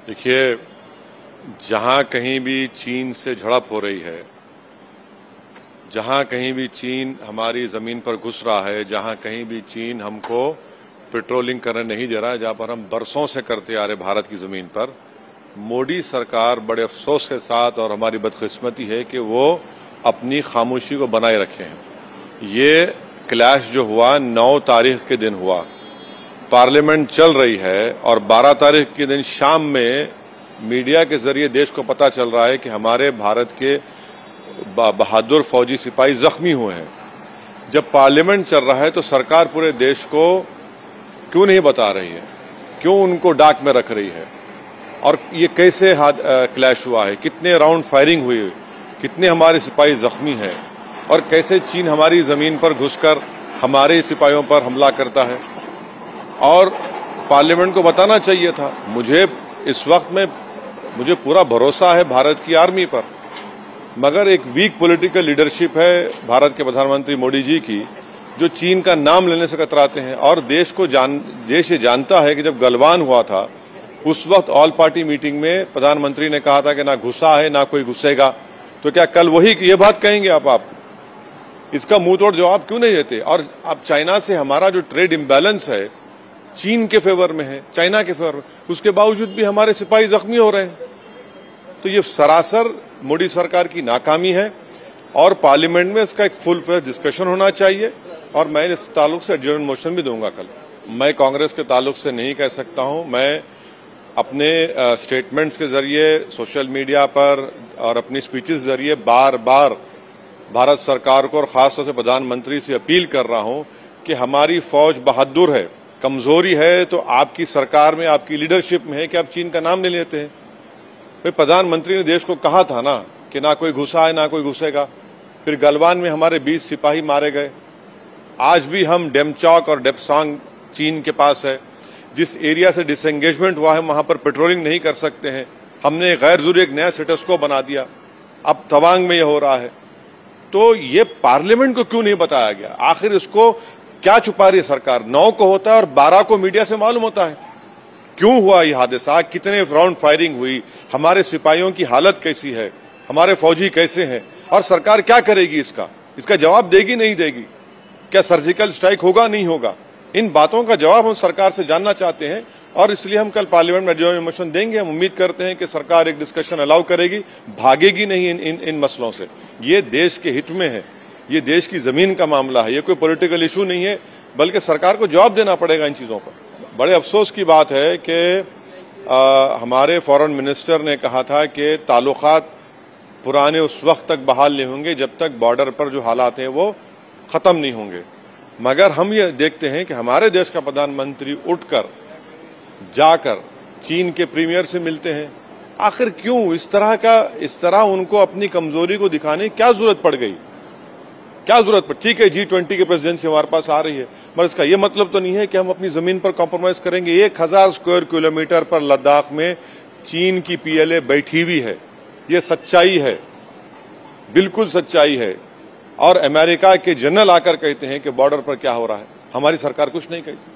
देखिए, जहां कहीं भी चीन से झड़प हो रही है, जहां कहीं भी चीन हमारी जमीन पर घुस रहा है, जहां कहीं भी चीन हमको पेट्रोलिंग करने नहीं दे रहा है, जहां पर हम बरसों से करते आ रहे भारत की जमीन पर, मोदी सरकार बड़े अफसोस के साथ, और हमारी बदकिस्मती है कि वो अपनी खामोशी को बनाए रखे हैं। ये क्लैश जो हुआ 9 तारीख के दिन हुआ, पार्लियामेंट चल रही है और 12 तारीख के दिन शाम में मीडिया के जरिए देश को पता चल रहा है कि हमारे भारत के बहादुर फौजी सिपाही जख्मी हुए हैं। जब पार्लियामेंट चल रहा है तो सरकार पूरे देश को क्यों नहीं बता रही है, क्यों उनको डाक में रख रही है, और ये कैसे क्लैश हुआ है, कितने राउंड फायरिंग हुई, कितने हमारे सिपाही जख्मी हैं, और कैसे चीन हमारी जमीन पर घुसकर हमारे सिपाहियों पर हमला करता है। और पार्लियामेंट को बताना चाहिए था। इस वक्त में मुझे पूरा भरोसा है भारत की आर्मी पर, मगर एक वीक पॉलिटिकल लीडरशिप है भारत के प्रधानमंत्री मोदी जी की, जो चीन का नाम लेने से कतराते हैं। और देश ये जानता है कि जब गलवान हुआ था उस वक्त ऑल पार्टी मीटिंग में प्रधानमंत्री ने कहा था कि ना घुसा है ना कोई घुसेगा। तो क्या कल वही ये बात कहेंगे आप? इसका मुंह तोड़ जवाब क्यों नहीं देते? और अब चाइना से हमारा जो ट्रेड इम्बैलेंस है चीन के फेवर में है, चाइना के फेवर में, उसके बावजूद भी हमारे सिपाही जख्मी हो रहे हैं। तो ये सरासर मोदी सरकार की नाकामी है और पार्लियामेंट में इसका एक फुल फ्लेज डिस्कशन होना चाहिए। और मैं इस ताल्लुक से एडजर्नमेंट मोशन भी दूंगा कल। मैं कांग्रेस के ताल्लुक से नहीं कह सकता हूं। मैं अपने स्टेटमेंट्स के जरिए, सोशल मीडिया पर और अपनी स्पीचेस के जरिए बार बार भारत सरकार को और खासतौर से प्रधानमंत्री से अपील कर रहा हूं कि हमारी फौज बहादुर है। कमजोरी है तो आपकी सरकार में, आपकी लीडरशिप में है कि आप चीन का नाम नहीं लेते हैं। फिर प्रधानमंत्री ने देश को कहा था ना कि ना कोई घुसा है ना कोई घुसेगा। फिर गलवान में हमारे 20 सिपाही मारे गए। आज भी हम डेमचौक और डेपसांग चीन के पास है, जिस एरिया से डिसएंगेजमेंट हुआ है वहां पर पेट्रोलिंग नहीं कर सकते हैं। हमने गैर जरूरी एक नया स्टेटस को बना दिया। अब तवांग में यह हो रहा है। तो ये पार्लियामेंट को क्यों नहीं बताया गया? आखिर इसको क्या छुपा रही है सरकार? 9 को होता है और 12 को मीडिया से मालूम होता है। क्यों हुआ यह हादसा? कितने राउंड फायरिंग हुई? हमारे सिपाहियों की हालत कैसी है? हमारे फौजी कैसे हैं? और सरकार क्या करेगी? इसका जवाब देगी नहीं देगी? क्या सर्जिकल स्ट्राइक होगा नहीं होगा? इन बातों का जवाब हम सरकार से जानना चाहते हैं और इसलिए हम कल पार्लियामेंट में एडजर्नमेंट मोशन देंगे। हम उम्मीद करते हैं कि सरकार एक डिस्कशन अलाउ करेगी, भागेगी नहीं इन मसलों से। ये देश के हित में है, ये देश की जमीन का मामला है, ये कोई पॉलिटिकल इशू नहीं है, बल्कि सरकार को जवाब देना पड़ेगा इन चीजों पर। बड़े अफसोस की बात है कि हमारे फॉरेन मिनिस्टर ने कहा था कि ताल्लुकात पुराने उस वक्त तक बहाल नहीं होंगे जब तक बॉर्डर पर जो हालात हैं वो खत्म नहीं होंगे। मगर हम ये देखते हैं कि हमारे देश का प्रधानमंत्री उठकर जाकर चीन के प्रीमियर से मिलते हैं। आखिर क्यों इस तरह उनको अपनी कमजोरी को दिखाने की क्या जरूरत पड़ गई? क्या जरूरत पड़ी? ठीक है, G20 की प्रेसिडेंसी हमारे पास आ रही है, मगर इसका यह मतलब तो नहीं है कि हम अपनी जमीन पर कॉम्प्रोमाइज करेंगे। 1000 स्क्वायर किलोमीटर पर लद्दाख में चीन की PLA बैठी हुई है। ये सच्चाई है, बिल्कुल सच्चाई है। और अमेरिका के जनरल आकर कहते हैं कि बॉर्डर पर क्या हो रहा है। हमारी सरकार कुछ नहीं कहती।